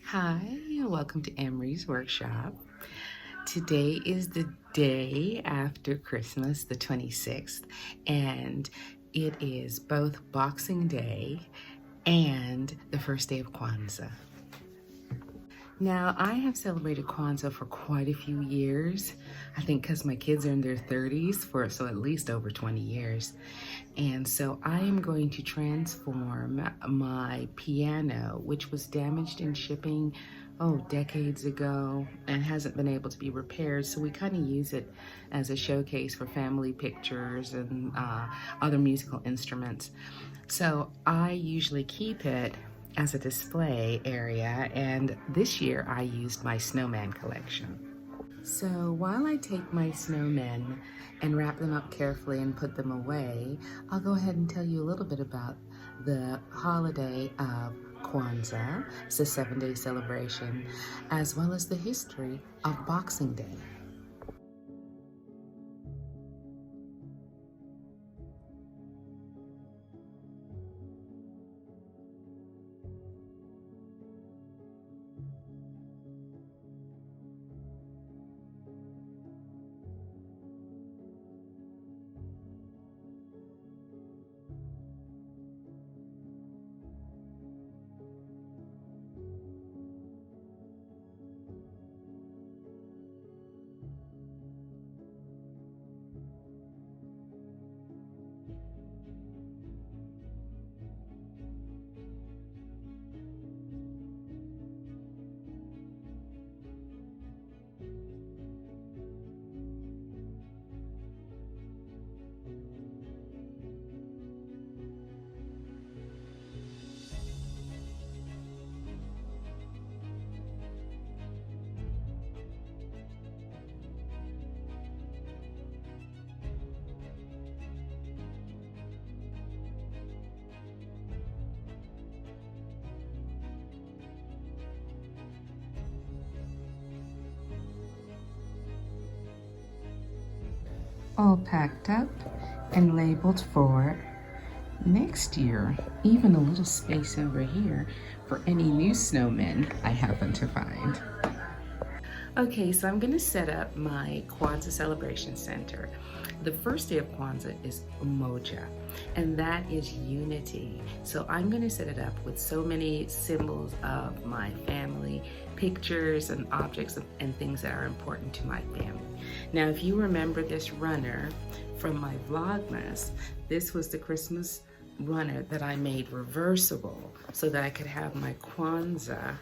Hi, welcome to Emery's Workshop. Today is the day after Christmas, the 26th, and it is both Boxing Day and the first day of Kwanzaa. Now, I have celebrated Kwanzaa for quite a few years. I think because my kids are in their 30s, so at least over 20 years. And so I am going to transform my piano, which was damaged in shipping, decades ago and hasn't been able to be repaired. So we kind of use it as a showcase for family pictures and other musical instruments. So I usually keep it as a display area, and this year I used my snowman collection. So while I take my snowmen and wrap them up carefully and put them away, I'll go ahead and tell you a little bit about the holiday of Kwanzaa. It's a 7-day celebration, as well as the history of Boxing Day. All packed up and labeled for next year. Even a little space over here for any new snowmen I happen to find. Okay, so I'm gonna set up my Kwanzaa Celebration Center. The first day of Kwanzaa is Umoja, and that is unity. So I'm gonna set it up with so many symbols of my family, pictures and objects and things that are important to my family. Now, if you remember this runner from my Vlogmas, this was the Christmas runner that I made reversible so that I could have my Kwanzaa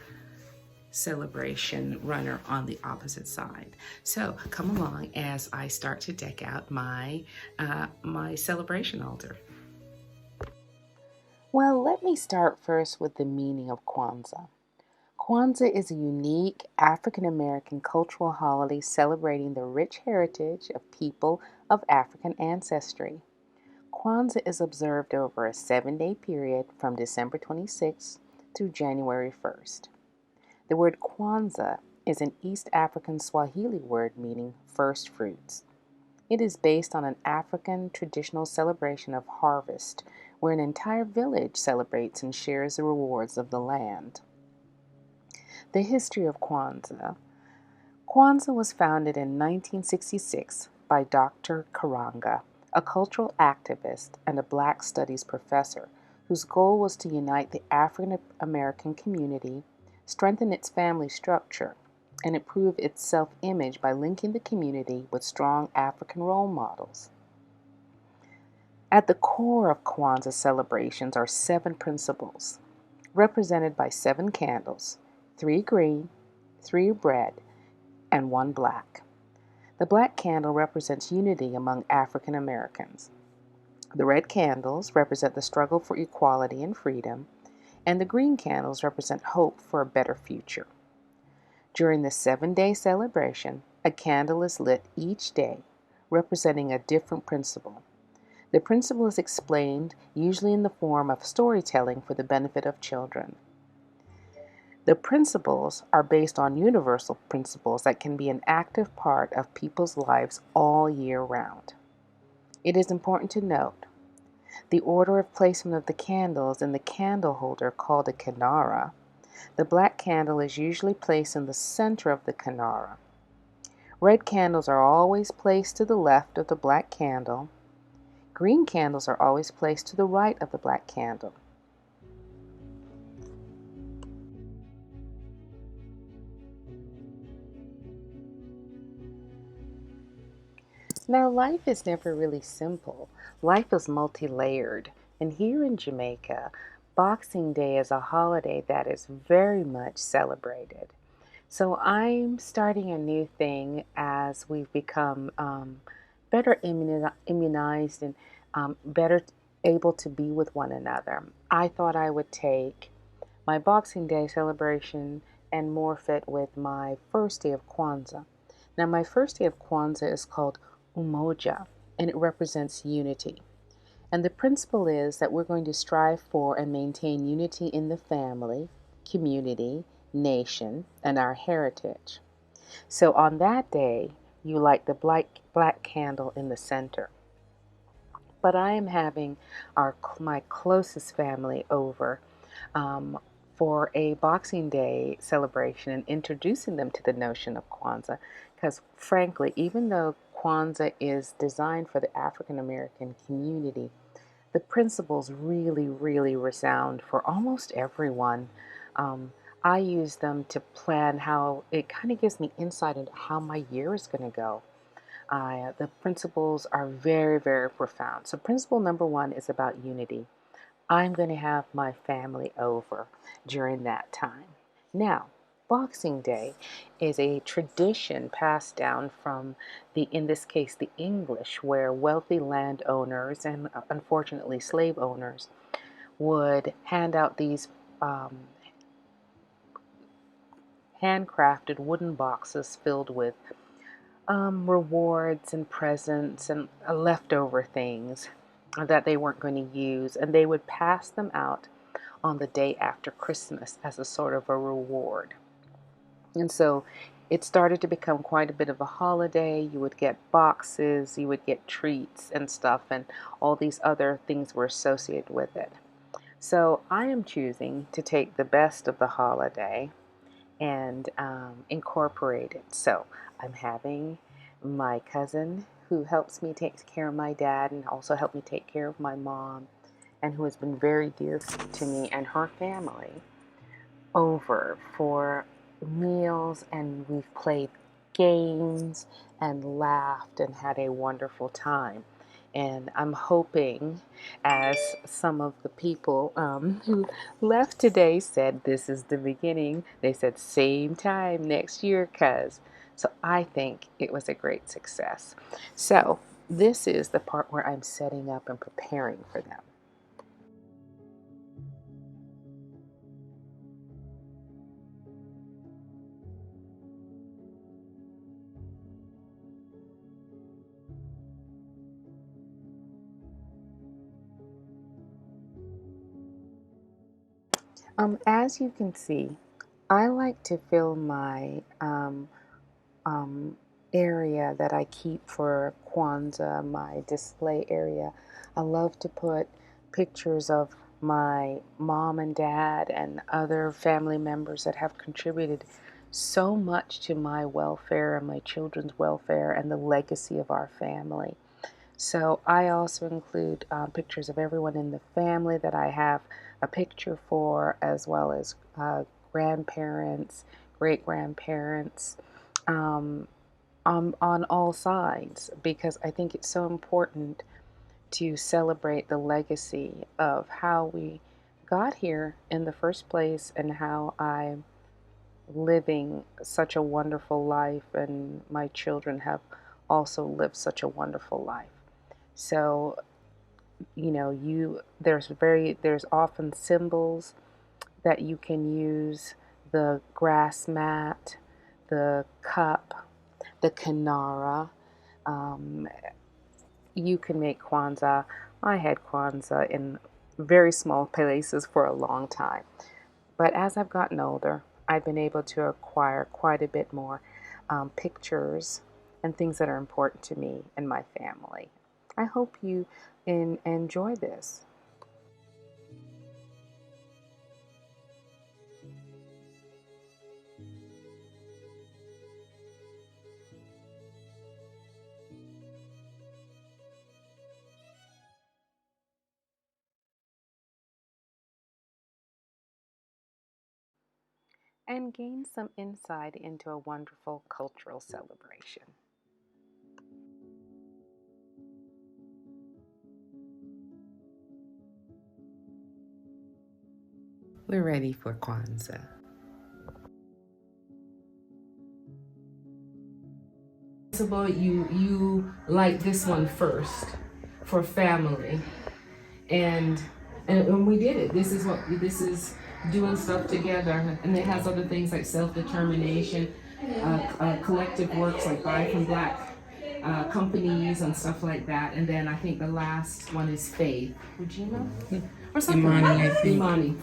celebration runner on the opposite side. So come along as I start to deck out my celebration altar. Well, let me start first with the meaning of Kwanzaa. Kwanzaa is a unique African American cultural holiday celebrating the rich heritage of people of African ancestry. Kwanzaa is observed over a 7-day period from December 26th through January 1st. The word Kwanzaa is an East African Swahili word meaning first fruits. It is based on an African traditional celebration of harvest where an entire village celebrates and shares the rewards of the land. The history of Kwanzaa. Kwanzaa was founded in 1966 by Dr. Karanga, a cultural activist and a Black Studies professor whose goal was to unite the African American community, strengthen its family structure, and improve its self-image by linking the community with strong African role models. At the core of Kwanzaa celebrations are 7 principles, represented by 7 candles, 3 green, 3 red, and 1 black. The black candle represents unity among African Americans. The red candles represent the struggle for equality and freedom, and the green candles represent hope for a better future. During the 7-day celebration, a candle is lit each day, representing a different principle. The principle is explained usually in the form of storytelling for the benefit of children. The principles are based on universal principles that can be an active part of people's lives all year round. It is important to note the order of placement of the candles in the candle holder called a kinara The black candle is usually placed in the center of the kinara. Red candles are always placed to the left of the black candle. Green candles are always placed to the right of the black candle. Now, life is never really simple. Life is multi-layered. And here in Jamaica, Boxing Day is a holiday that is very much celebrated. So I'm starting a new thing as we've become better immunized and better able to be with one another. I thought I would take my Boxing Day celebration and morph it with my first day of Kwanzaa. Now, my first day of Kwanzaa is called Umoja, and it represents unity. And the principle is that we're going to strive for and maintain unity in the family, community, nation, and our heritage. So on that day, you light the black candle in the center. But I am having my closest family over um, for a Boxing Day celebration and introducing them to the notion of Kwanzaa. Because frankly, even though Kwanzaa is designed for the African American community, the principles really, really resound for almost everyone. Um, I use them to plan how it kind of gives me insight into how my year is going to go. The principles are very, very profound. So, principle number one is about unity. I'm going to have my family over during that time. Now, Boxing Day is a tradition passed down from in this case, the English, where wealthy landowners and unfortunately slave owners would hand out these um, handcrafted wooden boxes filled with rewards and presents and leftover things that they weren't going to use, and they would pass them out on the day after Christmas as a sort of a reward. And so it started to become quite a bit of a holiday. You would get boxes, you would get treats and stuff, and all these other things were associated with it. So I am choosing to take the best of the holiday and incorporate it. So I'm having my cousin who helps me take care of my dad and also helped me take care of my mom, and who has been very dear to me and her family, over for meals, and we've played games and laughed and had a wonderful time. And I'm hoping, as some of the people who left today said, this is the beginning. They said, same time next year, cuz. So I think it was a great success. So this is the part where I'm setting up and preparing for them. As you can see, I like to fill my um, area that I keep for Kwanzaa, my display area. I love to put pictures of my mom and dad and other family members that have contributed so much to my welfare and my children's welfare and the legacy of our family. So I also include pictures of everyone in the family that I have a picture for, as well as grandparents, great grandparents, um, on all sides, because I think it's so important to celebrate the legacy of how we got here in the first place and how I'm living such a wonderful life, and my children have also lived such a wonderful life. So, there's often symbols that you can use: the grass mat, the cup, the kinara. Um, you can make Kwanzaa. I had Kwanzaa in very small places for a long time. But as I've gotten older, I've been able to acquire quite a bit more pictures and things that are important to me and my family. I hope you enjoy this. and gain some insight into a wonderful cultural celebration. We're ready for Kwanzaa. You like this one first for family, and we did it. This is doing stuff together, and it has other things like self-determination, collective works like buy from black companies and stuff like that. And then I think the last one is faith. Regina or something. Imani, I think. Imani.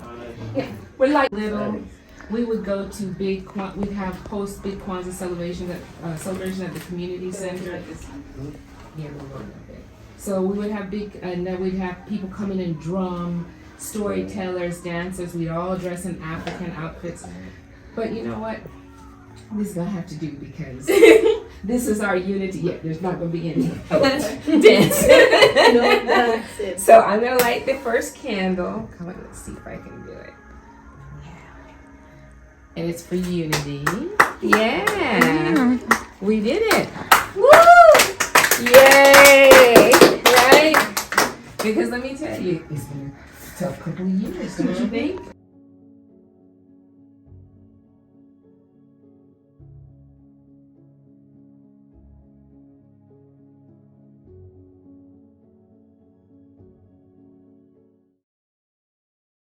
Yeah, we're like little. We would go to we'd have host big Kwanzaa celebration at the community center. So we would have and then we'd have people come in and drum, storytellers, dancers. We'd all dress in African outfits. But you know what? This is gonna have to do because this is our unity. Yeah, there's not gonna be any dance. No dancing. So I'm gonna light the first candle. Come on, let's see if I can do it. And it's for unity. Yeah. We did it. Woo! Yay! Right? Because let me tell you, it's been a tough couple of years, don't you think?